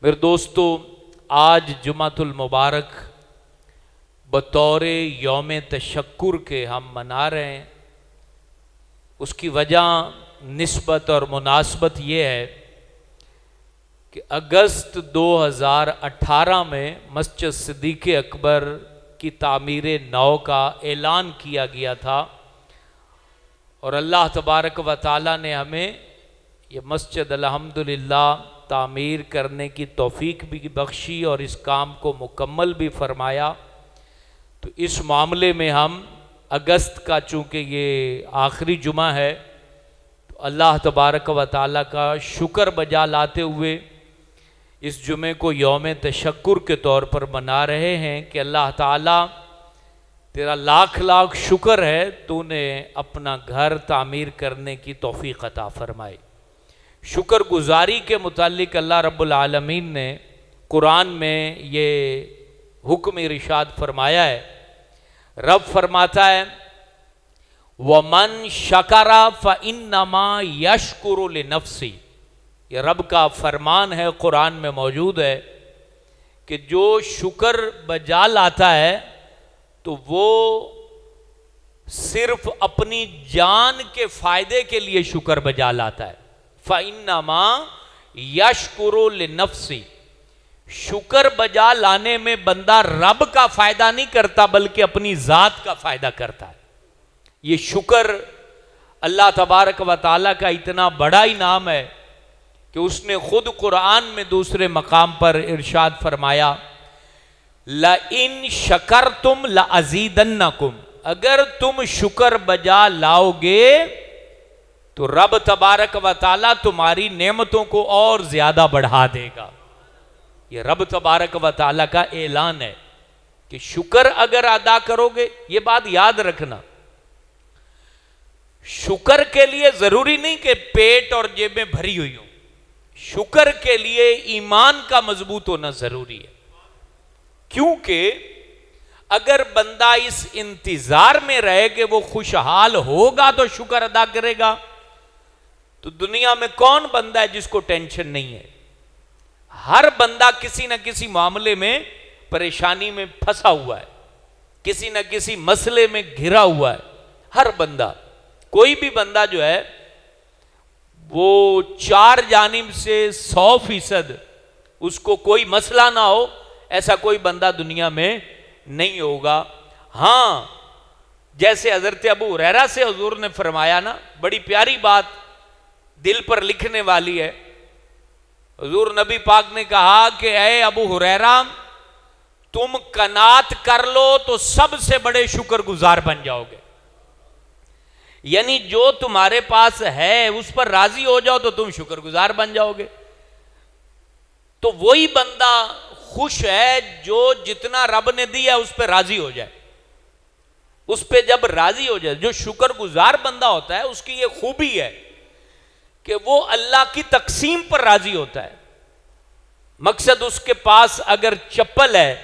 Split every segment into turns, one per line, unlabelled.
میرے دوستو، آج جمعۃ المبارک بطور یوم تشکر کے ہم منا رہے ہیں۔ اس کی وجہ نسبت اور مناسبت یہ ہے کہ اگست 2018 میں مسجد صدیق اکبر کی تعمیر نو کا اعلان کیا گیا تھا، اور اللہ تبارک و تعالیٰ نے ہمیں یہ مسجد الحمدللہ تعمیر کرنے کی توفیق بھی بخشی اور اس کام کو مکمل بھی فرمایا۔ تو اس معاملے میں ہم اگست کا چونکہ یہ آخری جمعہ ہے، تو اللہ تبارک و تعالیٰ کا شکر بجا لاتے ہوئے اس جمعے کو یوم تشکر کے طور پر منا رہے ہیں کہ اللہ تعالیٰ تیرا لاکھ لاکھ شکر ہے، تو نے اپنا گھر تعمیر کرنے کی توفیق عطا فرمائی۔ شکر گزاری کے متعلق اللہ رب العالمین نے قرآن میں یہ حکم ارشاد فرمایا ہے۔ رب فرماتا ہے وَمَن شَكَرَ فَإِنَّمَا يَشْكُرُ لِنَفْسِهِ۔ یہ رب کا فرمان ہے، قرآن میں موجود ہے کہ جو شکر بجا لاتا ہے تو وہ صرف اپنی جان کے فائدے کے لیے شکر بجا لاتا ہے۔ فَإِنَّمَا يَشْكُرُ لِنَفْسِهِ۔ شکر بجا لانے میں بندہ رب کا فائدہ نہیں کرتا بلکہ اپنی ذات کا فائدہ کرتا ہے۔ یہ شکر اللہ تبارک و تعالیٰ کا اتنا بڑا انعام ہے کہ اس نے خود قرآن میں دوسرے مقام پر ارشاد فرمایا لَإِن شَكَرْتُمْ لَأَزِيدَنَّكُمْ۔ اگر تم شکر بجا لاؤ گے تو رب تبارک و تعالیٰ تمہاری نعمتوں کو اور زیادہ بڑھا دے گا۔ یہ رب تبارک و تعالیٰ کا اعلان ہے کہ شکر اگر ادا کرو گے، یہ بات یاد رکھنا، شکر کے لیے ضروری نہیں کہ پیٹ اور جیبیں بھری ہوئی ہوں، شکر کے لیے ایمان کا مضبوط ہونا ضروری ہے۔ کیونکہ اگر بندہ اس انتظار میں رہے کہ وہ خوشحال ہوگا تو شکر ادا کرے گا، تو دنیا میں کون بندہ ہے جس کو ٹینشن نہیں ہے؟ ہر بندہ کسی نہ کسی معاملے میں پریشانی میں پھنسا ہوا ہے، کسی نہ کسی مسئلے میں گھرا ہوا ہے۔ ہر بندہ، کوئی بھی بندہ جو ہے وہ 4 جانب سے 100% اس کو کوئی مسئلہ نہ ہو، ایسا کوئی بندہ دنیا میں نہیں ہوگا۔ ہاں، جیسے حضرت ابو ہریرہ سے حضور نے فرمایا نا، بڑی پیاری بات دل پر لکھنے والی ہے۔ حضور نبی پاک نے کہا کہ اے ابو ہریرہ، تم قناعت کر لو تو سب سے بڑے شکر گزار بن جاؤ گے۔ یعنی جو تمہارے پاس ہے اس پر راضی ہو جاؤ تو تم شکر گزار بن جاؤ گے۔ تو وہی بندہ خوش ہے جو جتنا رب نے دیا اس پہ راضی ہو جائے، اس پہ جب راضی ہو جائے۔ جو شکر گزار بندہ ہوتا ہے اس کی یہ خوبی ہے کہ وہ اللہ کی تقسیم پر راضی ہوتا ہے۔ مقصد اس کے پاس اگر چپل ہے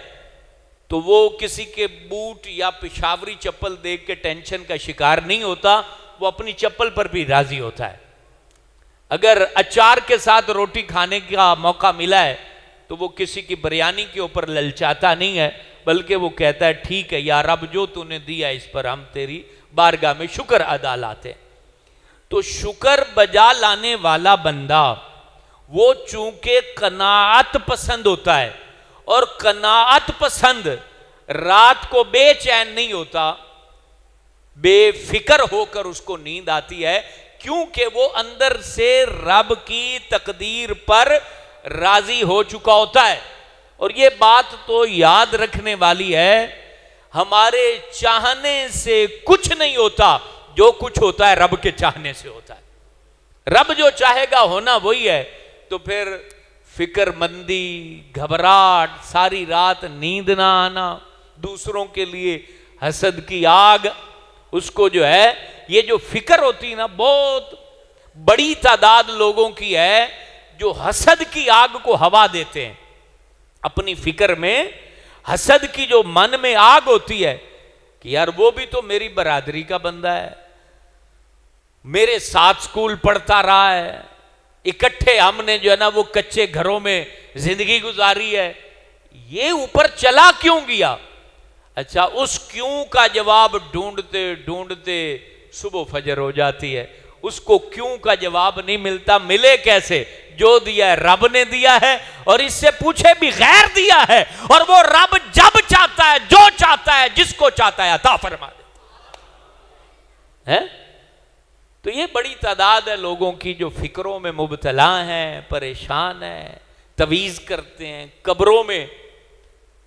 تو وہ کسی کے بوٹ یا پشاوری چپل دیکھ کے ٹینشن کا شکار نہیں ہوتا، وہ اپنی چپل پر بھی راضی ہوتا ہے۔ اگر اچار کے ساتھ روٹی کھانے کا موقع ملا ہے تو وہ کسی کی بریانی کے اوپر للچاتا نہیں ہے، بلکہ وہ کہتا ہے ٹھیک ہے یا رب، جو تو نے دیا اس پر ہم تیری بارگاہ میں شکر ادا لاتے ہیں۔ تو شکر بجا لانے والا بندہ وہ چونکہ قناعت پسند ہوتا ہے، اور قناعت پسند رات کو بے چین نہیں ہوتا، بے فکر ہو کر اس کو نیند آتی ہے، کیونکہ وہ اندر سے رب کی تقدیر پر راضی ہو چکا ہوتا ہے۔ اور یہ بات تو یاد رکھنے والی ہے، ہمارے چاہنے سے کچھ نہیں ہوتا، جو کچھ ہوتا ہے رب کے چاہنے سے ہوتا ہے۔ رب جو چاہے گا ہونا وہی ہے۔ تو پھر فکر مندی، گھبراہٹ، ساری رات نیند نہ آنا، دوسروں کے لیے حسد کی آگ، اس کو جو ہے یہ جو فکر ہوتی ہے نا، بہت بڑی تعداد لوگوں کی ہے جو حسد کی آگ کو ہوا دیتے ہیں۔ اپنی فکر میں حسد کی جو من میں آگ ہوتی ہے کہ یار وہ بھی تو میری برادری کا بندہ ہے، میرے ساتھ سکول پڑھتا رہا ہے، اکٹھے ہم نے جو ہے نا وہ کچے گھروں میں زندگی گزاری ہے، یہ اوپر چلا کیوں گیا؟ اچھا، اس کیوں کا جواب ڈھونڈتے ڈھونڈتے صبح فجر ہو جاتی ہے، اس کو کیوں کا جواب نہیں ملتا، ملے کیسے؟ جو دیا ہے رب نے دیا ہے، اور اس سے پوچھے بھی غیر دیا ہے، اور وہ رب جب چاہتا ہے، جو چاہتا ہے، جس کو چاہتا ہے عطا فرما دیتا ہے۔ تو یہ بڑی تعداد ہے لوگوں کی جو فکروں میں مبتلا ہیں، پریشان ہیں، تویز کرتے ہیں قبروں میں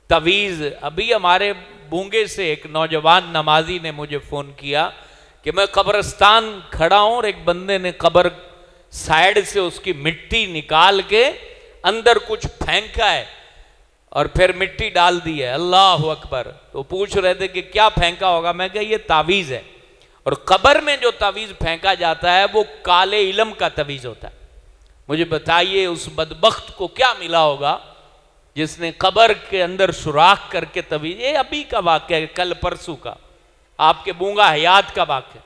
تویز۔ ابھی ہمارے بونگے سے ایک نوجوان نمازی نے مجھے فون کیا کہ میں قبرستان کھڑا ہوں اور ایک بندے نے قبر سائیڈ سے اس کی مٹی نکال کے اندر کچھ پھینکا ہے اور پھر مٹی ڈال دی ہے۔ اللہ اکبر۔ تو پوچھ رہے تھے کہ کیا پھینکا ہوگا؟ میں کہا یہ تعویذ ہے، اور قبر میں جو تعویذ پھینکا جاتا ہے وہ کالے علم کا تعویذ ہوتا ہے۔ مجھے بتائیے اس بدبخت کو کیا ملا ہوگا جس نے قبر کے اندر سوراخ کر کے تعویذ۔ یہ ابھی کا واقعہ ہے، کل پرسوں کا، آپ کے بونگا حیات کا واقعہ۔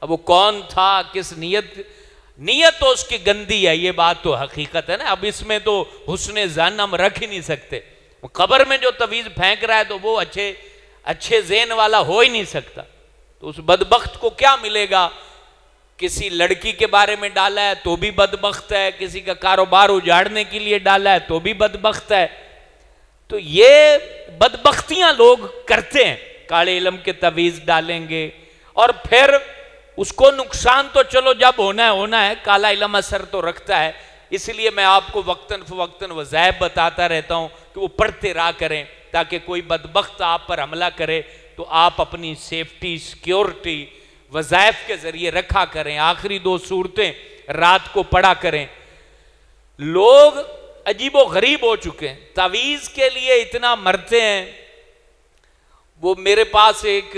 اب وہ کون تھا، کس نیت تو اس کی گندی ہے، یہ بات تو حقیقت ہے نا۔ اب اس میں تو حسن ظن ہم رکھ ہی نہیں سکتے۔ قبر میں جو تعویذ پھینک رہا ہے تو وہ اچھے ذہن والا ہو ہی نہیں سکتا۔ تو اس بدبخت کو کیا ملے گا؟ کسی لڑکی کے بارے میں ڈالا ہے تو بھی بدبخت ہے، کسی کا کاروبار اجاڑنے کے لیے ڈالا ہے تو بھی بدبخت ہے۔ تو یہ بدبختیاں لوگ کرتے ہیں، کالے علم کے تعویذ ڈالیں گے، اور پھر اس کو نقصان تو چلو جب ہونا ہے، کالا علم اثر تو رکھتا ہے۔ اس لیے میں آپ کو وقتاً فوقتاً وظائف بتاتا رہتا ہوں کہ وہ پڑھتے رہا کریں، تاکہ کوئی بدبخت آپ پر حملہ کرے تو آپ اپنی سیفٹی، سیکیورٹی وظائف کے ذریعے رکھا کریں۔ آخری 2 سورتیں رات کو پڑھا کریں۔ لوگ عجیب و غریب ہو چکے ہیں، تعویذ کے لیے اتنا مرتے ہیں۔ وہ میرے پاس ایک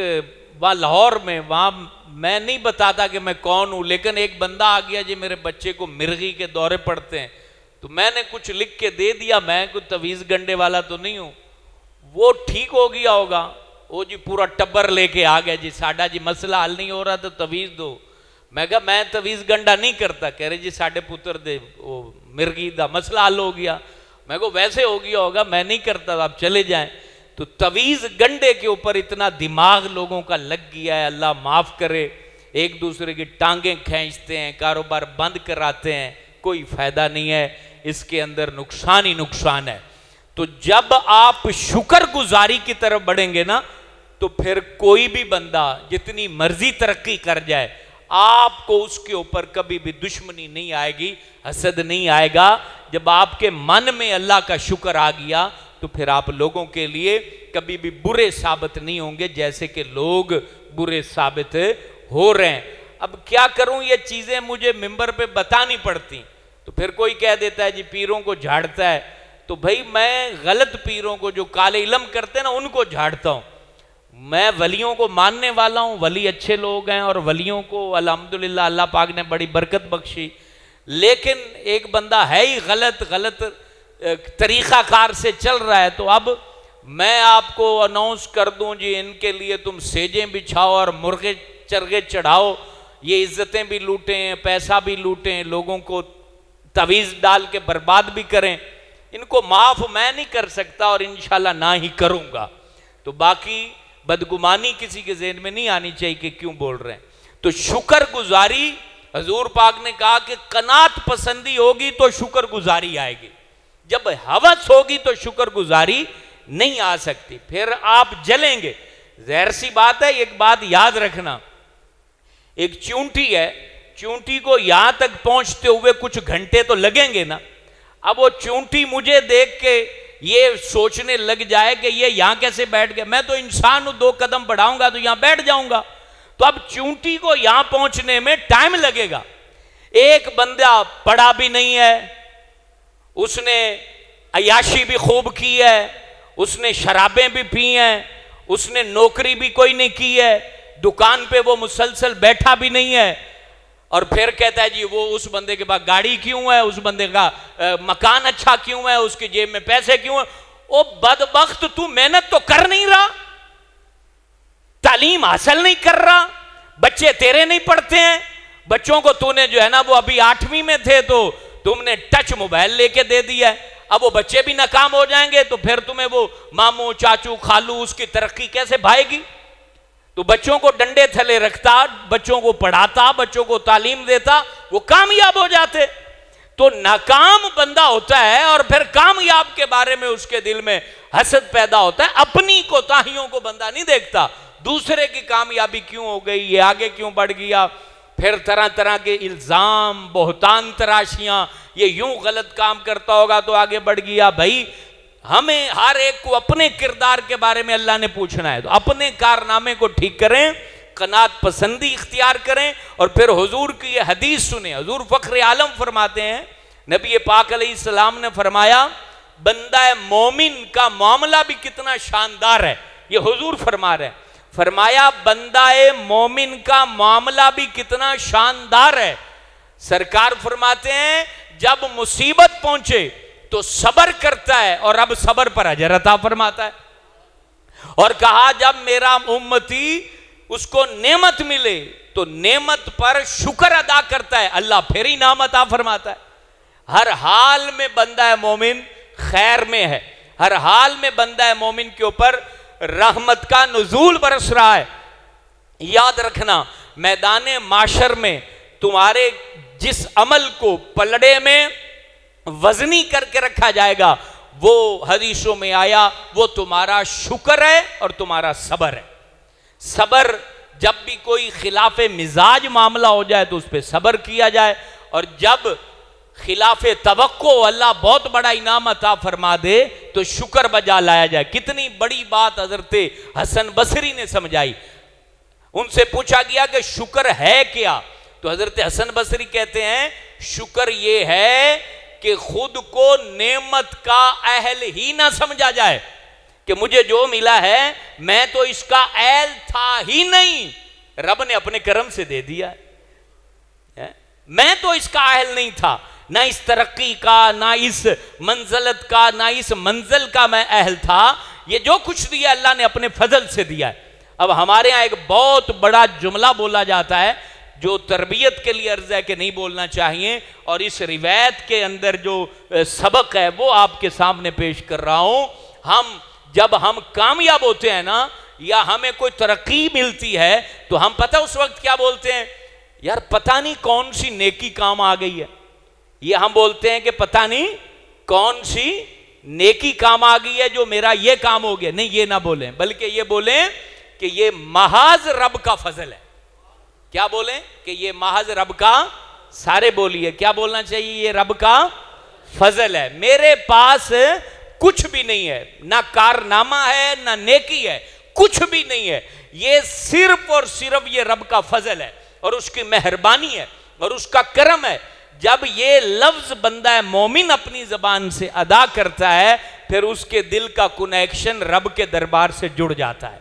وہاں لاہور میں، وہاں میں نہیں بتاتا کہ میں کون ہوں، لیکن ایک بندہ آ گیا جی میرے بچے کو مرغی کے دورے پڑتے ہیں، تو میں نے کچھ لکھ کے دے دیا، میں کوئی تعویذ گنڈے والا تو نہیں ہوں۔ وہ ٹھیک ہو گیا ہوگا، وہ جی پورا ٹبر لے کے آ گیا، جی ساڈا جی مسئلہ حل نہیں ہو رہا تو تعویذ دو۔ میں کہا میں تعویذ گنڈا نہیں کرتا۔ کہہ رہے جی ساڈے پتر دے وہ مرغی دا مسئلہ حل ہو گیا۔ میں کہا ویسے ہو گیا ہوگا، میں نہیں کرتا، آپ چلے جائیں۔ تو تعویذ گنڈے کے اوپر اتنا دماغ لوگوں کا لگ گیا ہے، اللہ معاف کرے۔ ایک دوسرے کی ٹانگیں کھینچتے ہیں، کاروبار بند کراتے ہیں، کوئی فائدہ نہیں ہے، اس کے اندر نقصان ہی نقصان ہے۔ تو جب آپ شکر گزاری کی طرف بڑھیں گے نا، تو پھر کوئی بھی بندہ جتنی مرضی ترقی کر جائے، آپ کو اس کے اوپر کبھی بھی دشمنی نہیں آئے گی، حسد نہیں آئے گا۔ جب آپ کے من میں اللہ کا شکر آ گیا تو پھر آپ لوگوں کے لیے کبھی بھی برے ثابت نہیں ہوں گے، جیسے کہ لوگ برے ثابت ہو رہے ہیں۔ اب کیا کروں، یہ چیزیں مجھے ممبر پہ بتانی پڑتی، تو پھر کوئی کہہ دیتا ہے جی پیروں کو جھاڑتا ہے، تو بھائی میں غلط پیروں کو جو کالے علم کرتے ہیں نا ان کو جھاڑتا ہوں۔ میں ولیوں کو ماننے والا ہوں، ولی اچھے لوگ ہیں، اور ولیوں کو الحمدللہ اللہ پاک نے بڑی برکت بخشی، لیکن ایک بندہ ہے ہی غلط طریقہ کار سے چل رہا ہے، تو اب میں آپ کو اناؤنس کر دوں جی ان کے لیے تم سیجیں بچھاؤ اور مرغے چرغے چڑھاؤ، یہ عزتیں بھی لوٹیں، پیسہ بھی لوٹیں، لوگوں کو تعویذ ڈال کے برباد بھی کریں، ان کو معاف میں نہیں کر سکتا اور انشاءاللہ نہ ہی کروں گا۔ تو باقی بدگمانی کسی کے ذہن میں نہیں آنی چاہیے کہ کیوں بول رہے ہیں۔ تو شکر گزاری، حضور پاک نے کہا کہ قناعت پسندی ہوگی تو شکر گزاری آئے گی، جب ہوس ہوگی تو شکر گزاری نہیں آ سکتی، پھر آپ جلیں گے۔ ظاہر سی بات ہے، ایک بات یاد رکھنا، ایک چونٹی ہے، چونٹی کو یہاں تک پہنچتے ہوئے کچھ گھنٹے تو لگیں گے نا۔ اب وہ چونٹی مجھے دیکھ کے یہ سوچنے لگ جائے کہ یہ یہاں کیسے بیٹھ گئے، میں تو انسان ہوں، 2 قدم بڑھاؤں گا تو یہاں بیٹھ جاؤں گا، تو اب چونٹی کو یہاں پہنچنے میں ٹائم لگے گا۔ ایک بندہ پڑھا بھی نہیں ہے، اس نے عیاشی بھی خوب کی ہے، اس نے شرابیں بھی پی ہیں، اس نے نوکری بھی کوئی نہیں کی ہے، دکان پہ وہ مسلسل بیٹھا بھی نہیں ہے، اور پھر کہتا ہے جی وہ اس بندے کے پاس گاڑی کیوں ہے، اس بندے کا مکان اچھا کیوں ہے، اس کی جیب میں پیسے کیوں ہیں۔ او بدبخت، تو محنت تو کر نہیں رہا، تعلیم حاصل نہیں کر رہا، بچے تیرے نہیں پڑھتے ہیں، بچوں کو تو نے جو ہے نا وہ ابھی 8ویں میں تھے تو تم نے ٹچ موبائل لے کے دے دیا ہے۔ اب وہ بچے بھی ناکام ہو جائیں گے تو پھر تمہیں وہ ماموں چاچو خالو اس کی ترقی کیسے بھائے گی؟ تو بچوں کو ڈنڈے تھلے رکھتا، بچوں کو پڑھاتا، بچوں کو تعلیم دیتا، وہ کامیاب ہو جاتے۔ تو ناکام بندہ ہوتا ہے اور پھر کامیاب کے بارے میں اس کے دل میں حسد پیدا ہوتا ہے، اپنی کوتاہیوں کو بندہ نہیں دیکھتا، دوسرے کی کامیابی کیوں ہو گئی، یہ آگے کیوں بڑھ گیا، پھر طرح طرح کے الزام، بہتان تراشیاں، یہ یوں غلط کام کرتا ہوگا تو آگے بڑھ گیا۔ بھائی ہمیں ہر ایک کو اپنے کردار کے بارے میں اللہ نے پوچھنا ہے، تو اپنے کارنامے کو ٹھیک کریں، قناعت پسندی اختیار کریں، اور پھر حضور کی یہ حدیث سنیں۔ حضور فخر عالم فرماتے ہیں، نبی پاک علیہ السلام نے فرمایا بندہ مومن کا معاملہ بھی کتنا شاندار ہے، یہ حضور فرما رہے ہیں، فرمایا بندہ مومن کا معاملہ بھی کتنا شاندار ہے۔ سرکار فرماتے ہیں جب مصیبت پہنچے تو صبر کرتا ہے اور اب صبر پر اجر عطا فرماتا ہے، اور کہا جب میرا امتی اس کو نعمت ملے تو نعمت پر شکر ادا کرتا ہے، اللہ پھر انعام عطا فرماتا ہے۔ ہر حال میں بندہ مومن خیر میں ہے، ہر حال میں بندہ مومن کے اوپر رحمت کا نزول برس رہا ہے۔ یاد رکھنا میدان معاشر میں تمہارے جس عمل کو پلڑے میں وزنی کر کے رکھا جائے گا، وہ حدیثوں میں آیا وہ تمہارا شکر ہے اور تمہارا صبر ہے۔ صبر جب بھی کوئی خلاف مزاج معاملہ ہو جائے تو اس پہ صبر کیا جائے، اور جب خلاف توقع اللہ بہت بڑا انعام عطا فرما دے تو شکر بجا لایا جائے۔ کتنی بڑی بات حضرت حسن بصری نے سمجھائی۔ ان سے پوچھا گیا کہ شکر ہے کیا؟ تو حضرت حسن بصری کہتے ہیں شکر یہ ہے کہ خود کو نعمت کا اہل ہی نہ سمجھا جائے، کہ مجھے جو ملا ہے میں تو اس کا اہل تھا ہی نہیں، رب نے اپنے کرم سے دے دیا ہے، میں تو اس کا اہل نہیں تھا، نہ اس ترقی کا، نہ اس منزلت کا، نہ اس منزل کا میں اہل تھا، یہ جو کچھ دیا اللہ نے اپنے فضل سے دیا ہے۔ اب ہمارے ہاں ایک بہت بڑا جملہ بولا جاتا ہے جو تربیت کے لیے عرض ہے کہ نہیں بولنا چاہیے، اور اس روایت کے اندر جو سبق ہے وہ آپ کے سامنے پیش کر رہا ہوں۔ جب ہم کامیاب ہوتے ہیں نا، یا ہمیں کوئی ترقی ملتی ہے تو ہم پتہ اس وقت کیا بولتے ہیں؟ یار پتہ نہیں کون سی نیکی کام آ گئی ہے، یہ ہم بولتے ہیں کہ پتہ نہیں کون سی نیکی کام آ گئی ہے جو میرا یہ کام ہو گیا۔ نہیں، یہ نہ بولیں، بلکہ یہ بولیں کہ یہ محض رب کا فضل ہے۔ کیا بولیں؟ کہ یہ محض رب کا، سارے بولیے کیا بولنا چاہیے؟ یہ رب کا فضل ہے، میرے پاس کچھ بھی نہیں ہے، نہ کارنامہ ہے نہ نیکی ہے، کچھ بھی نہیں ہے، یہ صرف اور صرف یہ رب کا فضل ہے اور اس کی مہربانی ہے اور اس کا کرم ہے۔ جب یہ لفظ بندہ مومن اپنی زبان سے ادا کرتا ہے پھر اس کے دل کا کنیکشن رب کے دربار سے جڑ جاتا ہے،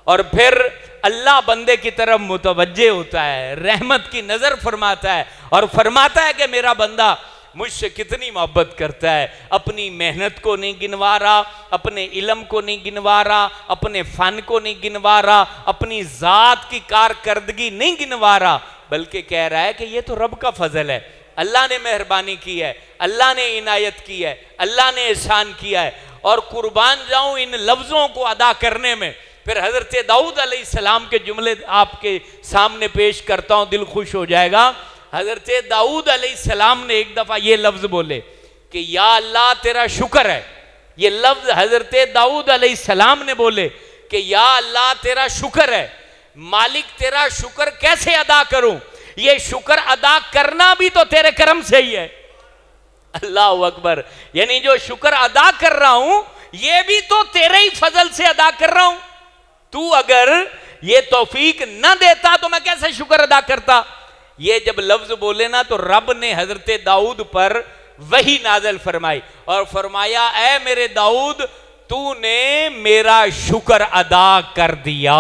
اور پھر اللہ بندے کی طرف متوجہ ہوتا ہے، رحمت کی نظر فرماتا ہے اور فرماتا ہے کہ میرا بندہ مجھ سے کتنی محبت کرتا ہے، اپنی محنت کو نہیں گنوا رہا، اپنے علم کو نہیں گنوا رہا، اپنے فن کو نہیں گنوا رہا، اپنی ذات کی کارکردگی نہیں گنوا رہا، بلکہ کہہ رہا ہے کہ یہ تو رب کا فضل ہے، اللہ نے مہربانی کی ہے، اللہ نے عنایت کی ہے، اللہ نے احسان کیا ہے۔ اور قربان جاؤں ان لفظوں کو ادا کرنے میں، پھر حضرت داؤد علیہ السلام کے جملے آپ کے سامنے پیش کرتا ہوں، دل خوش ہو جائے گا۔ حضرت داؤد علیہ السلام نے ایک دفعہ یہ لفظ بولے کہ یا اللہ تیرا شکر ہے، یہ لفظ حضرت داؤد علیہ السلام نے بولے کہ یا اللہ تیرا شکر ہے، مالک تیرا شکر کیسے ادا کروں؟ یہ شکر ادا کرنا بھی تو تیرے کرم سے ہی ہے۔ اللہ اکبر، یعنی جو شکر ادا کر رہا ہوں یہ بھی تو تیرے ہی فضل سے ادا کر رہا ہوں، تو اگر یہ توفیق نہ دیتا تو میں کیسے شکر ادا کرتا؟ یہ جب لفظ بولے نا تو رب نے حضرت داؤد پر وحی نازل فرمائی اور فرمایا اے میرے داؤد تو نے میرا شکر ادا کر دیا۔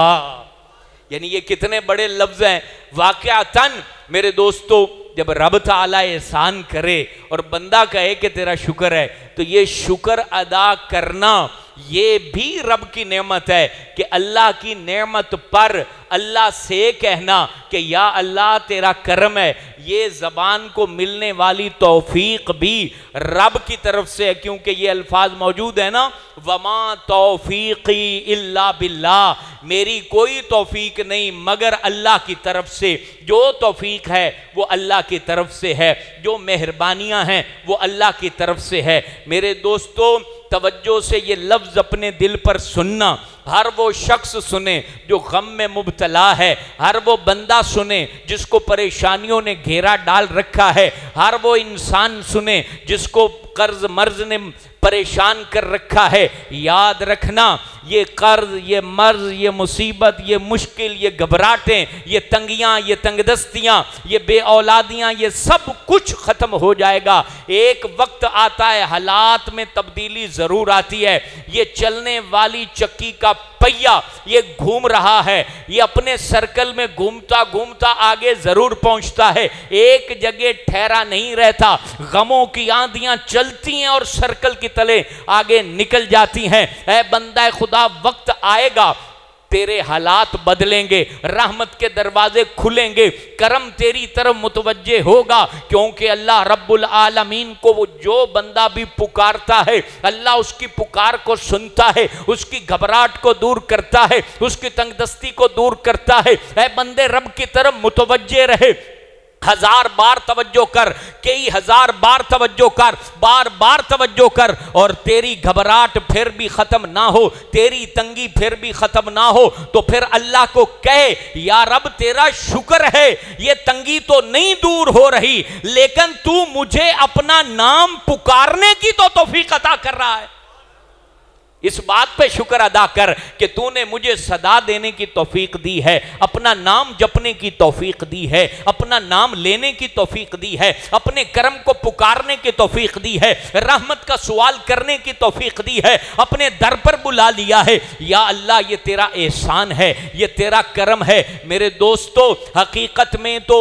یعنی یہ کتنے بڑے لفظ ہیں۔ واقعتاً میرے دوستو جب رب تعالیٰ احسان کرے اور بندہ کہے کہ تیرا شکر ہے تو یہ شکر ادا کرنا یہ بھی رب کی نعمت ہے کہ اللہ کی نعمت پر اللہ سے کہنا کہ یا اللہ تیرا کرم ہے، یہ زبان کو ملنے والی توفیق بھی رب کی طرف سے ہے، کیونکہ یہ الفاظ موجود ہے نا، وما توفیقی الا باللہ، میری کوئی توفیق نہیں مگر اللہ کی طرف سے، جو توفیق ہے وہ اللہ کی طرف سے ہے، جو مہربانیاں ہیں وہ اللہ کی طرف سے ہے۔ میرے دوستو، توجہ سے یہ لفظ اپنے دل پر سننا، ہر وہ شخص سنے جو غم میں مبتلا ہے، ہر وہ بندہ سنے جس کو پریشانیوں نے گھیرا ڈال رکھا ہے، ہر وہ انسان سنے جس کو قرض مرض نے پریشان کر رکھا ہے۔ یاد رکھنا، یہ قرض، یہ مرض، یہ مصیبت، یہ مشکل، یہ گھبراہٹیں، یہ تنگیاں، یہ تنگ دستیاں، یہ بے اولادیاں، یہ سب کچھ ختم ہو جائے گا۔ ایک وقت آتا ہے، حالات میں تبدیلی ضرور آتی ہے۔ یہ چلنے والی چکی کا پہیہ یہ گھوم رہا ہے، یہ اپنے سرکل میں گھومتا گھومتا آگے ضرور پہنچتا ہے، ایک جگہ ٹھہرا نہیں رہتا۔ غموں کی آندیاں چلتی ہیں اور سرکل کی تلے آگے نکل جاتی ہیں۔ اے بندہ خدا، وقت آئے گا، تیرے حالات بدلیں گے، رحمت کے دروازے کھلیں گے، کرم تیری طرف متوجہ ہوگا، کیونکہ اللہ رب العالمین کو وہ جو بندہ بھی پکارتا ہے، اللہ اس کی پکار کو سنتا ہے، اس کی گھبراہٹ کو دور کرتا ہے، اس کی تنگ دستی کو دور کرتا ہے۔ اے بندے، رب کی طرف متوجہ رہے، ہزار بار توجہ کر، کئی ہزار بار توجہ کر، بار بار توجہ کر، اور تیری گھبراہٹ پھر بھی ختم نہ ہو، تیری تنگی پھر بھی ختم نہ ہو، تو پھر اللہ کو کہے، یا رب تیرا شکر ہے، یہ تنگی تو نہیں دور ہو رہی، لیکن تو مجھے اپنا نام پکارنے کی تو توفیق عطا کر رہا ہے۔ اس بات پہ شکر ادا کر کہ تو نے مجھے صدا دینے کی توفیق دی ہے، اپنا نام جپنے کی توفیق دی ہے، اپنا نام لینے کی توفیق دی ہے، اپنے کرم کو پکارنے کی توفیق دی ہے، رحمت کا سوال کرنے کی توفیق دی ہے، اپنے در پر بلا لیا ہے۔ یا اللہ، یہ تیرا احسان ہے، یہ تیرا کرم ہے۔ میرے دوستو، حقیقت میں تو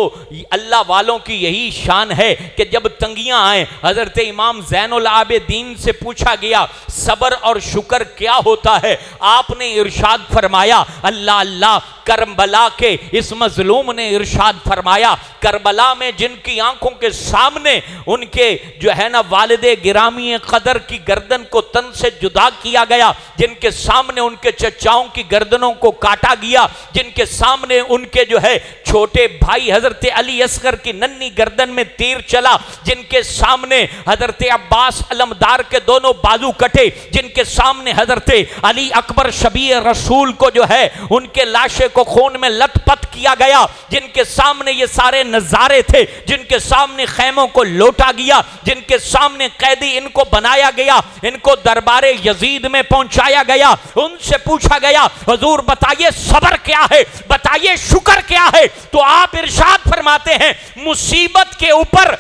اللہ والوں کی یہی شان ہے کہ جب تنگیاں آئیں، حضرت امام زین العابدین سے پوچھا گیا صبر اور شکر کیا ہوتا ہے، آپ نے ارشاد فرمایا، اللہ اللہ، کربلا کے اس مظلوم نے ارشاد فرمایا، کربلا میں جن کی آنکھوں کے سامنے ان کے جو ہے نا والد گرامی قدر کی گردن کو تن سے جدا کیا گیا، جن کے سامنے ان کے چچاؤں کی گردنوں کو کاٹا گیا، جن کے سامنے ان کے جو ہے چھوٹے بھائی حضرت علی اصغر کی ننھی گردن میں تیر چلا، جن کے سامنے حضرت عباس علمدار کے دونوں بازو کٹے، جن کے سامنے حضرت علی اکبر شبیہ رسول کو جو ہے ان کے لاشے کو خون میں لت پت کیا گیا، جن کے سامنے یہ سارے نظارے تھے، جن کے سامنے خیموں کو لوٹا گیا، جن کے سامنے قیدی ان کو بنایا گیا، ان کو دربار یزید میں پہنچایا گیا، ان سے پوچھا گیا حضور بتائیے صبر کیا ہے، بتائیے شکر کیا ہے، تو آپ ارشاد فرماتے ہیں مصیبت کے اوپر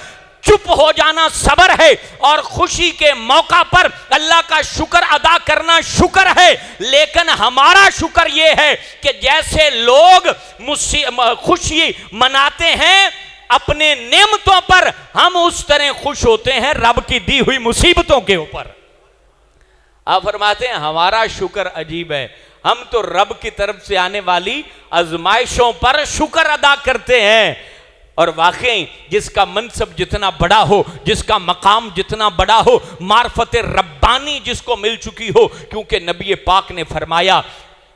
چپ ہو جانا صبر ہے، اور خوشی کے موقع پر اللہ کا شکر ادا کرنا شکر ہے۔ لیکن ہمارا شکر یہ ہے کہ جیسے لوگ خوشی مناتے ہیں اپنے نعمتوں پر، ہم اس طرح خوش ہوتے ہیں رب کی دی ہوئی مصیبتوں کے اوپر۔ آپ فرماتے ہیں ہمارا شکر عجیب ہے، ہم تو رب کی طرف سے آنے والی آزمائشوں پر شکر ادا کرتے ہیں۔ اور واقعی جس کا منصب جتنا بڑا ہو، جس کا مقام جتنا بڑا ہو، معرفت ربانی جس کو مل چکی ہو، کیونکہ نبی پاک نے فرمایا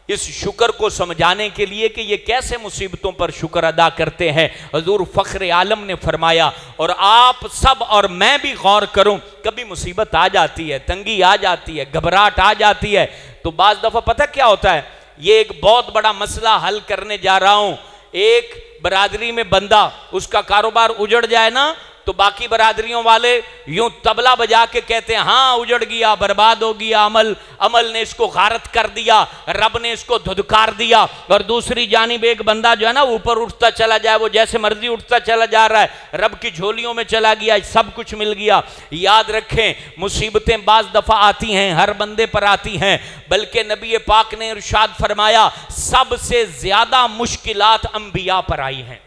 اس شکر کو سمجھانے کے لیے کہ یہ کیسے مصیبتوں پر شکر ادا کرتے ہیں، حضور فخر عالم نے فرمایا، اور آپ سب اور میں بھی غور کروں، کبھی مصیبت آ جاتی ہے، تنگی آ جاتی ہے، گھبراہٹ آ جاتی ہے، تو بعض دفعہ پتہ کیا ہوتا ہے، یہ ایک بہت بڑا مسئلہ حل کرنے جا رہا ہوں، ایک برادری میں بندہ اس کا کاروبار اجڑ جائے نا، تو باقی برادریوں والے یوں طبلہ بجا کے کہتے ہیں ہاں اجڑ گیا، برباد ہو گیا، عمل نے اس کو غارت کر دیا، رب نے اس کو دھدکار دیا، اور دوسری جانب ایک بندہ جو ہے نا اوپر اٹھتا چلا جائے، وہ جیسے مرضی اٹھتا چلا جا رہا ہے، رب کی جھولیوں میں چلا گیا، سب کچھ مل گیا۔ یاد رکھیں مصیبتیں بعض دفعہ آتی ہیں، ہر بندے پر آتی ہیں، بلکہ نبی پاک نے ارشاد فرمایا سب سے زیادہ مشکلات انبیاء پر آئی ہیں۔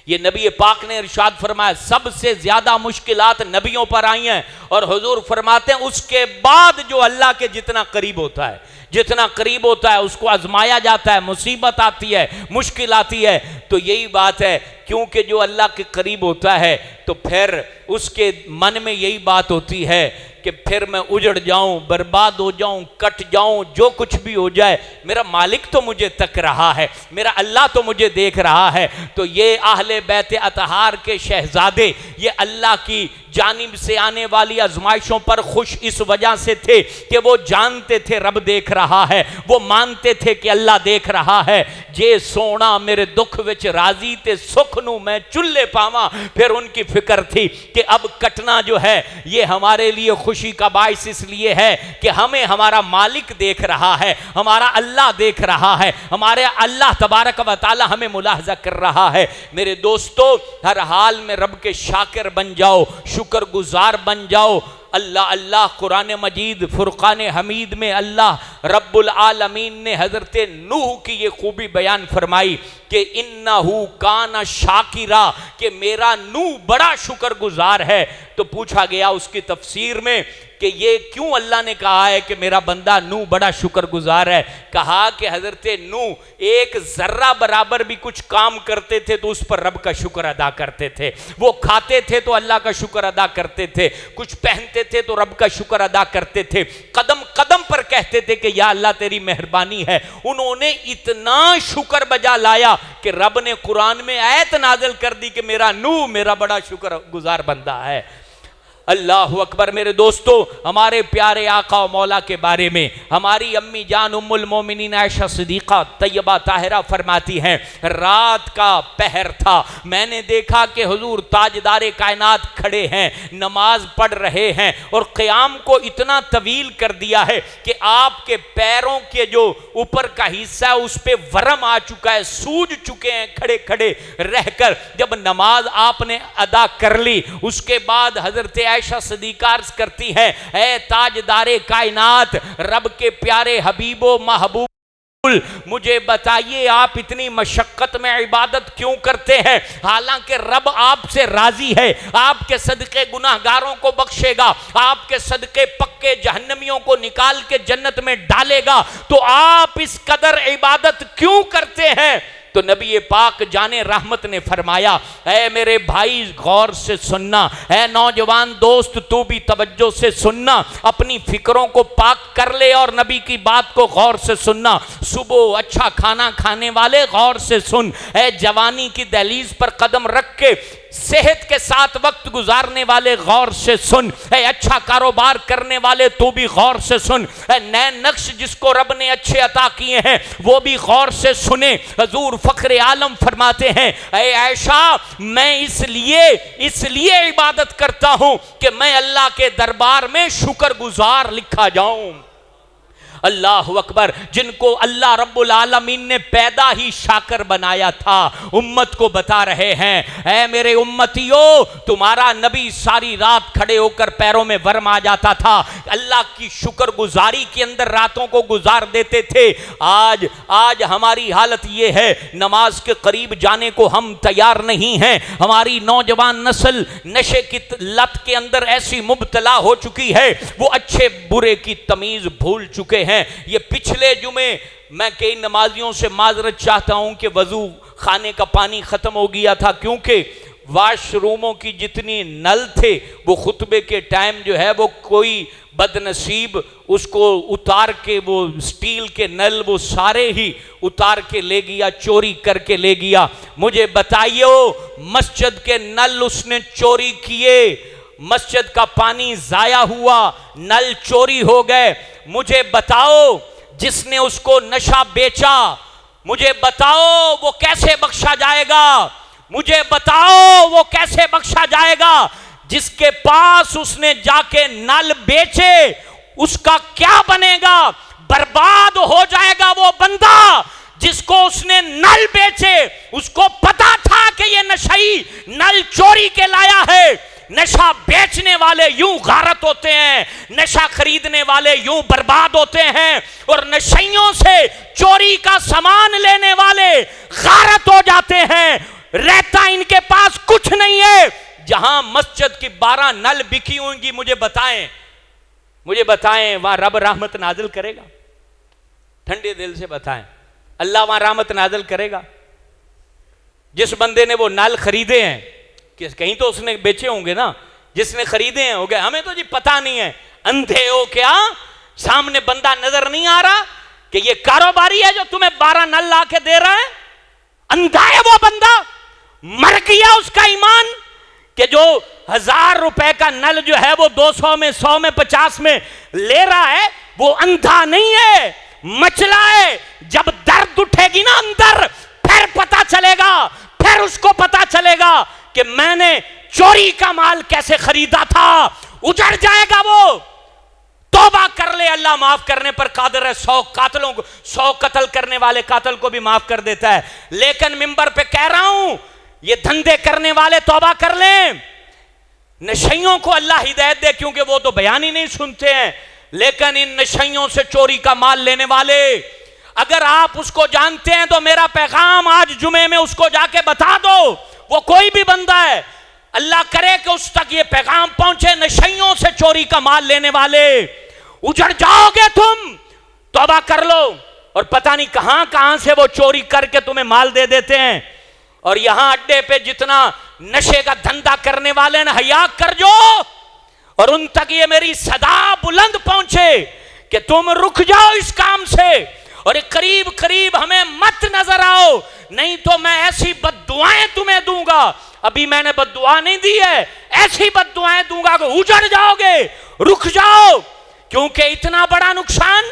یہ نبی پاک نے ارشاد فرمایا سب سے زیادہ مشکلات نبیوں پر آئی ہیں، اور حضور فرماتے ہیں اس کے بعد جو اللہ کے جتنا قریب ہوتا ہے، جتنا قریب ہوتا ہے اس کو آزمایا جاتا ہے، مصیبت آتی ہے، مشکل آتی ہے۔ تو یہی بات ہے، کیونکہ جو اللہ کے قریب ہوتا ہے تو پھر اس کے من میں یہی بات ہوتی ہے کہ پھر میں اجڑ جاؤں، برباد ہو جاؤں، کٹ جاؤں، جو کچھ بھی ہو جائے، میرا مالک تو مجھے تک رہا ہے، میرا اللہ تو مجھے دیکھ رہا ہے۔ تو یہ اہل بیت اطہار کے شہزادے یہ اللہ کی جانب سے آنے والی آزمائشوں پر خوش اس وجہ سے تھے کہ وہ جانتے تھے رب دیکھ رہا ہے، وہ مانتے تھے کہ اللہ دیکھ رہا ہے۔ جے سونا میرے دکھ وچ راضی تے سکھ نو میں چلے پاواں، پھر ان کی فکر تھی کہ اب کٹنا جو ہے یہ ہمارے لیے خوشی کا باعث اس لیے ہے کہ ہمیں ہمارا مالک دیکھ رہا ہے، ہمارا اللہ دیکھ رہا ہے، ہمارے اللہ تبارک و تعالی ہمیں ملاحظہ کر رہا ہے۔ میرے دوستو، ہر حال میں رب کے شاکر بن جاؤ، شکر گزار بن جاؤ۔ اللہ اللہ قرآن مجید فرقان حمید میں اللہ رب العالمین نے حضرت نوح کی یہ خوبی بیان فرمائی کہ انہو کان شاکرا، کہ میرا نوح بڑا شکر گزار ہے۔ تو پوچھا گیا اس کی تفسیر میں کہ یہ کیوں اللہ نے کہا ہے کہ میرا بندہ نوح بڑا شکر گزار ہے؟ کہا کہ حضرت نوح ایک ذرہ برابر بھی کچھ کام کرتے تھے تو اس پر رب کا شکر ادا کرتے تھے، وہ کھاتے تھے تو اللہ کا شکر ادا کرتے تھے، کچھ پہنتے تھے تو رب کا شکر ادا کرتے تھے، قدم قدم پر کہتے تھے کہ یا اللہ تیری مہربانی ہے۔ انہوں نے اتنا شکر بجا لایا کہ رب نے قرآن میں آیت نازل کر دی کہ میرا نوح میرا بڑا شکر گزار بندہ ہے۔ اللہ اکبر۔ میرے دوستو، ہمارے پیارے آقا و مولا کے بارے میں ہماری امی جان ام المومنین عائشہ صدیقہ طیبہ طاہرہ فرماتی ہیں رات کا پہر تھا، میں نے دیکھا کہ حضور تاجدار کائنات کھڑے ہیں، نماز پڑھ رہے ہیں، اور قیام کو اتنا طویل کر دیا ہے کہ آپ کے پیروں کے جو اوپر کا حصہ ہے اس پہ ورم آ چکا ہے، سوج چکے ہیں کھڑے کھڑے رہ کر۔ جب نماز آپ نے ادا کر لی اس کے بعد حضرت عائشہ صدیقہ عرض کرتی ہے اے تاجدار کائنات، رب کے پیارے حبیب و محبوب، مجھے بتائیے آپ اتنی مشقت میں عبادت کیوں کرتے ہیں، حالانکہ رب آپ سے راضی ہے، آپ کے صدقے گناہگاروں کو بخشے گا، آپ کے صدقے پکے جہنمیوں کو نکال کے جنت میں ڈالے گا، تو آپ اس قدر عبادت کیوں کرتے ہیں؟ تو نبی پاک جانے رحمت نے فرمایا اے میرے بھائی غور سے سننا، اے نوجوان دوست تو بھی توجہ سے سننا، اپنی فکروں کو پاک کر لے اور نبی کی بات کو غور سے سننا۔ صبح اچھا کھانا کھانے والے غور سے سن، اے جوانی کی دہلیز پر قدم رکھ کے صحت کے ساتھ وقت گزارنے والے غور سے سن، اے اچھا کاروبار کرنے والے تو بھی غور سے سن، اے نئے نقش جس کو رب نے اچھے عطا کیے ہیں وہ بھی غور سے سنیں۔ حضور فخر عالم فرماتے ہیں اے عائشہ میں اس لیے عبادت کرتا ہوں کہ میں اللہ کے دربار میں شکر گزار لکھا جاؤں۔ اللہ اکبر۔ جن کو اللہ رب العالمین نے پیدا ہی شاکر بنایا تھا، امت کو بتا رہے ہیں اے میرے امتیو، تمہارا نبی ساری رات کھڑے ہو کر پیروں میں ورم آ جاتا تھا، اللہ کی شکر گزاری کے اندر راتوں کو گزار دیتے تھے۔ آج ہماری حالت یہ ہے، نماز کے قریب جانے کو ہم تیار نہیں ہیں، ہماری نوجوان نسل نشے کی لت کے اندر ایسی مبتلا ہو چکی ہے، وہ اچھے برے کی تمیز بھول چکے ہیں۔ یہ پچھلے جمعے میں کئی نمازیوں سے معذرت چاہتا ہوں کہ وضو خانے کا پانی ختم ہو گیا تھا، کیونکہ واش روموں کی جتنی نل تھے وہ خطبے کے ٹائم جو ہے وہ کوئی بد نصیب اس کو اتار کے، وہ سٹیل کے نل وہ سارے ہی اتار کے لے گیا، چوری کر کے لے گیا۔ مجھے بتائیے مسجد کے نل اس نے چوری کیے، مسجد کا پانی ضائع ہوا، نل چوری ہو گئے۔ مجھے بتاؤ جس نے اس کو نشہ بیچا، مجھے بتاؤ وہ کیسے بخشا جائے گا؟ مجھے بتاؤ وہ کیسے بخشا جائے گا؟ جس کے پاس اس نے جا کے نل بیچے اس کا کیا بنے گا؟ برباد ہو جائے گا وہ بندہ جس کو اس نے نل بیچے، اس کو پتا تھا کہ یہ نشئی نل چوری کے لایا ہے۔ نشہ بیچنے والے یوں غارت ہوتے ہیں، نشہ خریدنے والے یوں برباد ہوتے ہیں، اور نشیوں سے چوری کا سامان لینے والے غارت ہو جاتے ہیں۔ رہتا ان کے پاس کچھ نہیں ہے. جہاں مسجد کی 12 نل بکی ہوں گی مجھے بتائیں وہاں رب رحمت نازل کرے گا؟ ٹھنڈے دل سے بتائیں اللہ وہاں رحمت نازل کرے گا؟ جس بندے نے وہ نل خریدے ہیں کہیں تو اس نے بیچے ہوں گے نا, جس نے خریدے ہیں ہو گئے, ہمیں تو جی پتہ نہیں ہے. اندھے ہو کیا؟ سامنے بندہ نظر نہیں آ رہا کہ یہ کاروباری ہے جو تمہیں 12 نل لا کے دے رہا ہے؟ اندھا ہے وہ بندہ, مر گیا اس کا ایمان کہ جو 1000 روپے کا نل جو ہے وہ 200 میں 100 میں 50 میں لے رہا ہے, وہ اندھا نہیں ہے, مچلا ہے. جب درد اٹھے گی نا اندر پھر پتا چلے گا, پھر اس کو پتا چلے گا کہ میں نے چوری کا مال کیسے خریدا تھا. اجڑ جائے گا وہ. توبہ کر لے, اللہ معاف کرنے پر قادر ہے. 100 قتل کرنے والے قاتل کو بھی معاف کر دیتا ہے. لیکن منبر پہ کہہ رہا ہوں یہ دھندے کرنے والے توبہ کر لیں. نشیوں کو اللہ ہدایت دے, کیونکہ وہ تو بیان ہی نہیں سنتے ہیں. لیکن ان نشیوں سے چوری کا مال لینے والے, اگر آپ اس کو جانتے ہیں تو میرا پیغام آج جمعے میں اس کو جا کے بتا دو. وہ کوئی بھی بندہ ہے, اللہ کرے کہ اس تک یہ پیغام پہنچے. نشیوں سے چوری کا مال لینے والے, اجڑ جاؤ گے تم. توبہ کر لو. اور پتہ نہیں کہاں سے وہ چوری کر کے تمہیں مال دے دیتے ہیں. اور یہاں اڈے پہ جتنا نشے کا دھندا کرنے والے ہیں, حیا کر جو, اور ان تک یہ میری صدا بلند پہنچے کہ تم رک جاؤ اس کام سے, اور قریب ہمیں مت نظر آؤ, نہیں تو میں ایسی بد دعائیں تمہیں دوں گا. ابھی میں نے بد دعا نہیں دی ہے, ایسی بد دعائیں دوں گا کہ اجڑ جاؤ گے. رک جاؤ, کیونکہ اتنا بڑا نقصان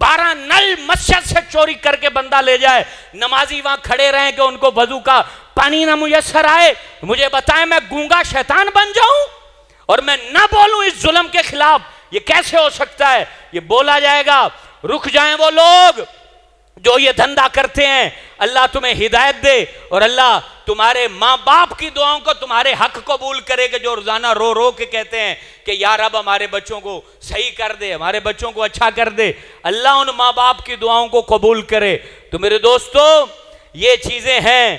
12 نل مسجد سے چوری کر کے بندہ لے جائے. نمازی وہاں کھڑے رہیں کہ ان کو وضو کا پانی نہ میسر آئے. مجھے بتائیں میں گونگا شیطان بن جاؤں اور میں نہ بولوں اس ظلم کے خلاف؟ یہ کیسے ہو سکتا ہے؟ یہ بولا جائے گا. رک جائیں وہ لوگ جو یہ دھندا کرتے ہیں. اللہ تمہیں ہدایت دے, اور اللہ تمہارے ماں باپ کی دعاؤں کو تمہارے حق قبول کرے, کہ جو روزانہ رو کے کہتے ہیں کہ یا رب ہمارے بچوں کو صحیح کر دے, ہمارے بچوں کو اچھا کر دے. اللہ ان ماں باپ کی دعاؤں کو قبول کرے. تو میرے دوستو یہ چیزیں ہیں.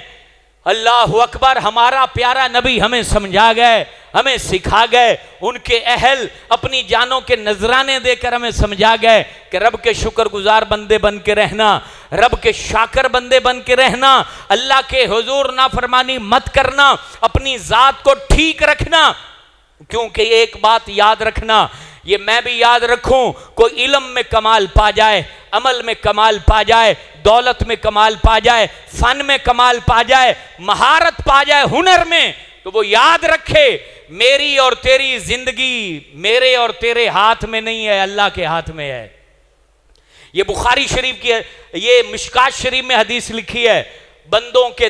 اللہ اکبر. ہمارا پیارا نبی ہمیں سمجھا گئے, ہمیں سکھا گئے, ان کے اہل اپنی جانوں کے نذرانے دے کر ہمیں سمجھا گئے کہ رب کے شکر گزار بندے بن کے رہنا, رب کے شاکر بندے بن کے رہنا, اللہ کے حضور نافرمانی مت کرنا, اپنی ذات کو ٹھیک رکھنا. کیونکہ ایک بات یاد رکھنا, یہ میں بھی یاد رکھوں, کوئی علم میں کمال پا جائے, عمل میں کمال پا جائے, دولت میں کمال پا جائے, فن میں کمال پا جائے, مہارت پا جائے, ہنر میں, تو وہ یاد رکھے میری اور تیری زندگی میرے اور تیرے ہاتھ میں نہیں ہے, اللہ کے ہاتھ میں ہے. یہ بخاری شریف کی ہے, یہ مشکات شریف میں حدیث لکھی ہے. بندوں کے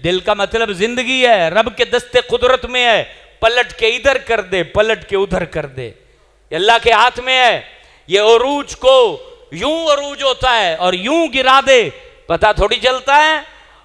دل کا مطلب زندگی ہے, رب کے دستے قدرت میں ہے. پلٹ کے ادھر کر دے, پلٹ کے ادھر کر دے, یہ اللہ کے ہاتھ میں ہے. یہ عروج کو یوں عروج ہوتا ہے اور یوں گرا دے, پتہ تھوڑی چلتا ہے,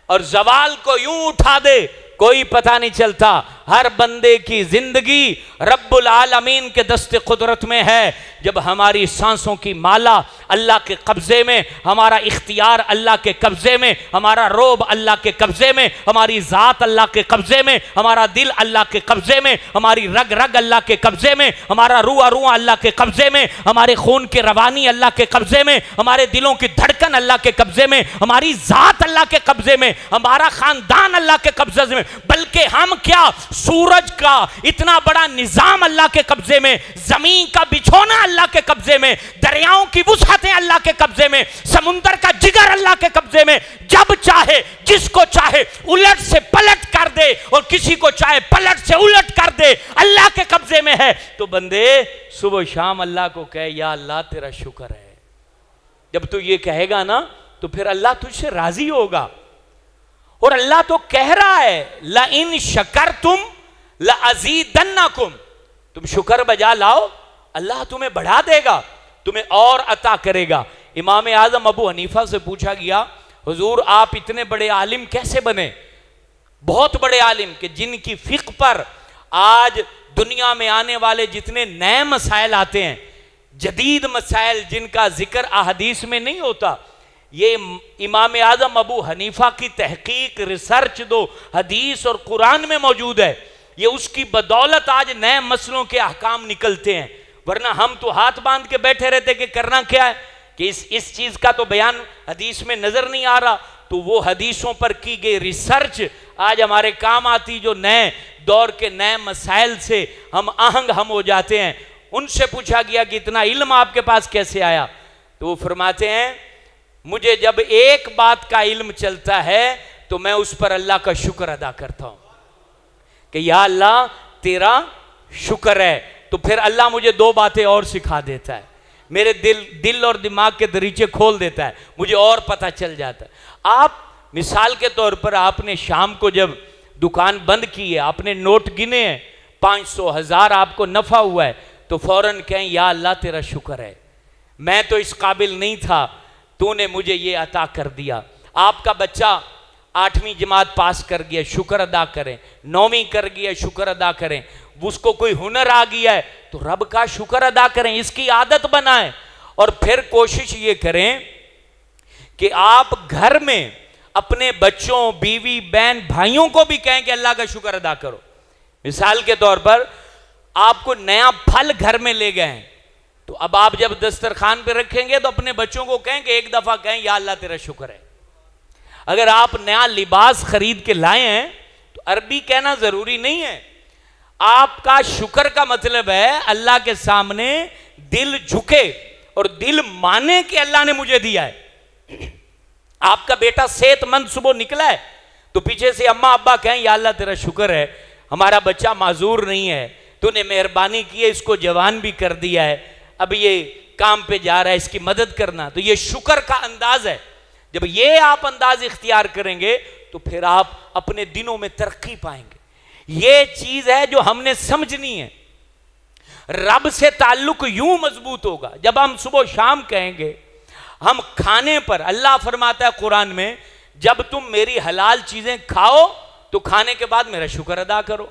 اور زوال کو یوں اٹھا دے, کوئی پتہ نہیں چلتا. ہر بندے کی زندگی رب العالمین کے دست قدرت میں ہے. جب ہماری سانسوں کی مالا اللہ کے قبضے میں, ہمارا اختیار اللہ کے قبضے میں, ہمارا روب اللہ کے قبضے میں, ہماری ذات اللہ کے قبضے میں, ہمارا دل اللہ کے قبضے میں, ہماری رگ رگ اللہ کے قبضے میں, ہمارا روح روح اللہ کے قبضے میں, ہمارے خون کے روانی اللہ کے قبضے میں, ہمارے دلوں کی دھڑکن اللہ کے قبضے میں, ہماری ذات اللہ کے قبضے میں, ہمارا خاندان اللہ کے قبضے میں, بلکہ ہم کیا سورج کا اتنا بڑا نظام اللہ کے قبضے میں, زمین کا بچھونا اللہ کے قبضے میں, دریاؤں کی وسعتیں اللہ کے قبضے میں, سمندر کا جگر اللہ کے قبضے میں. جب چاہے جس کو چاہے الٹ سے پلٹ کر دے, اور کسی کو چاہے پلٹ سے الٹ کر دے, اللہ کے قبضے میں ہے. تو بندے صبح شام اللہ کو کہے یا اللہ تیرا شکر ہے. جب تو یہ کہے گا نا تو پھر اللہ تجھ سے راضی ہوگا. اور اللہ تو کہہ رہا ہے لَإِن شَكَرْتُمْ لَأَزِيدَنَّكُمْ, تم شکر بجا لاؤ اللہ تمہیں بڑھا دے گا, تمہیں اور عطا کرے گا. امام اعظم ابو حنیفہ سے پوچھا گیا حضور آپ اتنے بڑے عالم کیسے بنے؟ بہت بڑے عالم کہ جن کی فقہ پر آج دنیا میں آنے والے جتنے نئے مسائل آتے ہیں, جدید مسائل جن کا ذکر احادیث میں نہیں ہوتا, یہ امام اعظم ابو حنیفہ کی تحقیق، ریسرچ دو حدیث اور قرآن میں موجود ہے، یہ اس کی بدولت آج نئے مسئلوں کے احکام نکلتے ہیں، ورنہ ہم تو ہاتھ باندھ کے بیٹھے رہتے کہ کرنا کیا ہے، کہ اس چیز کا تو بیان حدیث میں نظر نہیں آ رہا، تو وہ حدیثوں پر کی گئی ریسرچ آج ہمارے کام آتی، جو نئے دور کے نئے مسائل سے ہم آہنگ ہم ہو جاتے ہیں۔ ان سے پوچھا گیا کہ اتنا علم آپ کے پاس کیسے آیا؟ تو وہ فرماتے ہیں مجھے جب ایک بات کا علم چلتا ہے تو میں اس پر اللہ کا شکر ادا کرتا ہوں کہ یا اللہ تیرا شکر ہے، تو پھر اللہ مجھے دو باتیں اور سکھا دیتا ہے، میرے دل اور دماغ کے دریچے کھول دیتا ہے، مجھے اور پتہ چل جاتا ہے۔ آپ مثال کے طور پر آپ نے شام کو جب دکان بند کی ہے، آپ نے نوٹ گنے ہیں، 500 1000 آپ کو نفع ہوا ہے، تو فوراً کہیں یا اللہ تیرا شکر ہے، میں تو اس قابل نہیں تھا، تو نے مجھے یہ عطا کر دیا۔ آپ کا بچہ 8ویں جماعت پاس کر گیا، شکر ادا کریں، 9ویں کر گیا، شکر ادا کریں، اس کو کوئی ہنر آ گیا ہے تو رب کا شکر ادا کریں، اس کی عادت بنائیں، اور پھر کوشش یہ کریں کہ آپ گھر میں اپنے بچوں، بیوی، بہن، بھائیوں کو بھی کہیں کہ اللہ کا شکر ادا کرو۔ مثال کے طور پر آپ کو نیا پھل گھر میں لے گئے ہیں، تو اب آپ جب دسترخوان پہ رکھیں گے تو اپنے بچوں کو کہیں کہ ایک دفعہ کہیں یا اللہ تیرا شکر ہے۔ اگر آپ نیا لباس خرید کے لائے ہیں تو عربی کہنا ضروری نہیں ہے، آپ کا شکر کا مطلب ہے اللہ کے سامنے دل جھکے اور دل مانے کہ اللہ نے مجھے دیا ہے۔ آپ کا بیٹا صحت مند صبح نکلا ہے تو پیچھے سے اماں ابا کہیں یا اللہ تیرا شکر ہے، ہمارا بچہ معذور نہیں ہے، تو نے مہربانی کی ہے، اس کو جوان بھی کر دیا ہے، اب یہ کام پہ جا رہا ہے، اس کی مدد کرنا، تو یہ شکر کا انداز ہے۔ جب یہ آپ انداز اختیار کریں گے تو پھر آپ اپنے دنوں میں ترقی پائیں گے۔ یہ چیز ہے جو ہم نے سمجھنی ہے۔ رب سے تعلق یوں مضبوط ہوگا جب ہم صبح شام کہیں گے، ہم کھانے پر، اللہ فرماتا ہے قرآن میں جب تم میری حلال چیزیں کھاؤ تو کھانے کے بعد میرا شکر ادا کرو،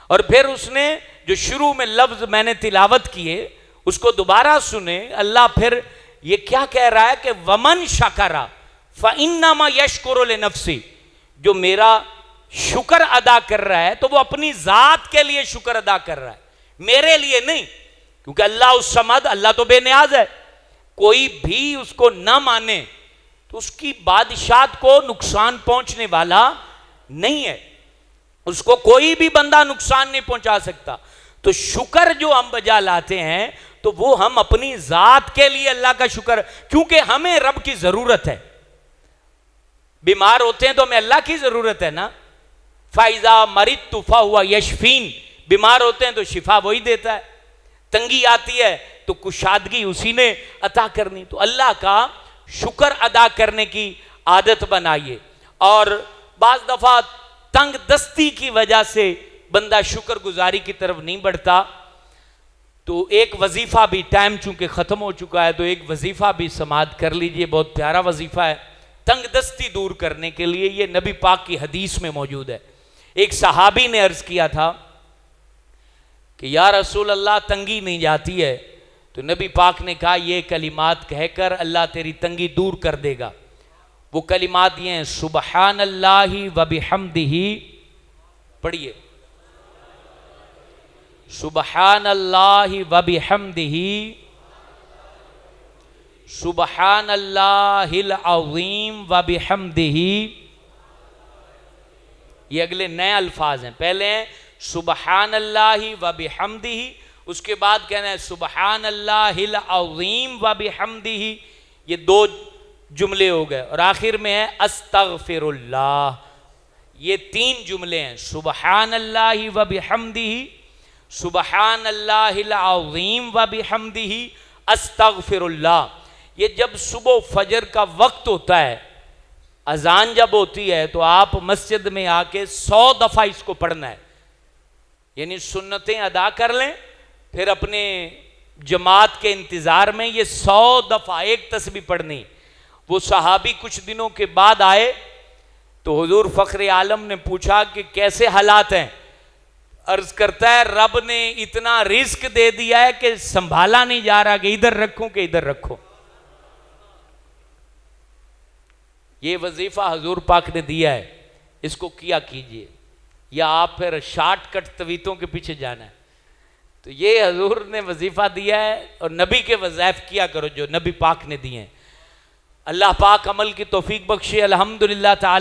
اور پھر اس نے جو شروع میں لفظ میں نے تلاوت کیے اس کو دوبارہ سنے، اللہ پھر یہ کیا کہہ رہا ہے کہ ومن شکرا فانما یشکر لنفسی، جو میرا شکر ادا کر رہا ہے تو وہ اپنی ذات کے لیے شکر ادا کر رہا ہے، میرے لیے نہیں، کیونکہ اللہ الصمد، اللہ تو بے نیاز ہے، کوئی بھی اس کو نہ مانے تو اس کی بادشاہت کو نقصان پہنچنے والا نہیں ہے، اس کو کوئی بھی بندہ نقصان نہیں پہنچا سکتا۔ تو شکر جو ہم بجا لاتے ہیں تو وہ ہم اپنی ذات کے لیے اللہ کا شکر، کیونکہ ہمیں رب کی ضرورت ہے، بیمار ہوتے ہیں تو ہمیں اللہ کی ضرورت ہے نا، فَإِذَا مَرِضْتُ فَهُوَ يَشْفِينِ، بیمار ہوتے ہیں تو شفا وہی دیتا ہے، تنگی آتی ہے تو کشادگی اسی نے عطا کرنی، تو اللہ کا شکر ادا کرنے کی عادت بنائیے۔ اور بعض دفعہ تنگ دستی کی وجہ سے بندہ شکر گزاری کی طرف نہیں بڑھتا، تو ایک وظیفہ بھی، ٹائم چونکہ ختم ہو چکا ہے تو ایک وظیفہ بھی سماعت کر لیجئے، بہت پیارا وظیفہ ہے تنگ دستی دور کرنے کے لیے، یہ نبی پاک کی حدیث میں موجود ہے۔ ایک صحابی نے عرض کیا تھا کہ یا رسول اللہ تنگی نہیں جاتی ہے، تو نبی پاک نے کہا یہ کلمات کہہ کر اللہ تیری تنگی دور کر دے گا۔ وہ کلمات یہ ہیں سبحان اللہ و بحمدہ، پڑھیے سبحان اللہ و بحمدہ سبحان اللہ العظیم و بحمدہ، یہ اگلے نئے الفاظ ہیں، پہلے ہیں سبحان اللہ و بحمدہ، اس کے بعد کہنا ہے سبحان اللہ العظیم و بحمدہ، یہ دو جملے ہو گئے، اور آخر میں ہے استغفر اللہ، یہ 3 جملے ہیں، سبحان اللہ و بحمدہ، سبحان اللہ العظیم و بحمدہ، استغفر اللہ۔ یہ جب صبح فجر کا وقت ہوتا ہے، اذان جب ہوتی ہے تو آپ مسجد میں آ کے 100 دفعہ اس کو پڑھنا ہے، یعنی سنتیں ادا کر لیں، پھر اپنے جماعت کے انتظار میں یہ 100 دفعہ ایک تسبیح پڑھنی۔ وہ صحابی کچھ دنوں کے بعد آئے تو حضور فخر عالم نے پوچھا کہ کیسے حالات ہیں؟ عرض کرتا ہے رب نے اتنا رزق دے دیا ہے کہ سنبھالا نہیں جا رہا کہ ادھر رکھوں کہ ادھر رکھوں۔ یہ وظیفہ حضور پاک نے دیا ہے، اس کو کیا کیجئے، یا آپ پھر شارٹ کٹ تویتوں کے پیچھے جانا ہے؟ تو یہ حضور نے وظیفہ دیا ہے، اور نبی کے وظائف کیا کرو جو نبی پاک نے دیے ہیں۔ اللہ پاک عمل کی توفیق بخشے۔ الحمدللہ تعالی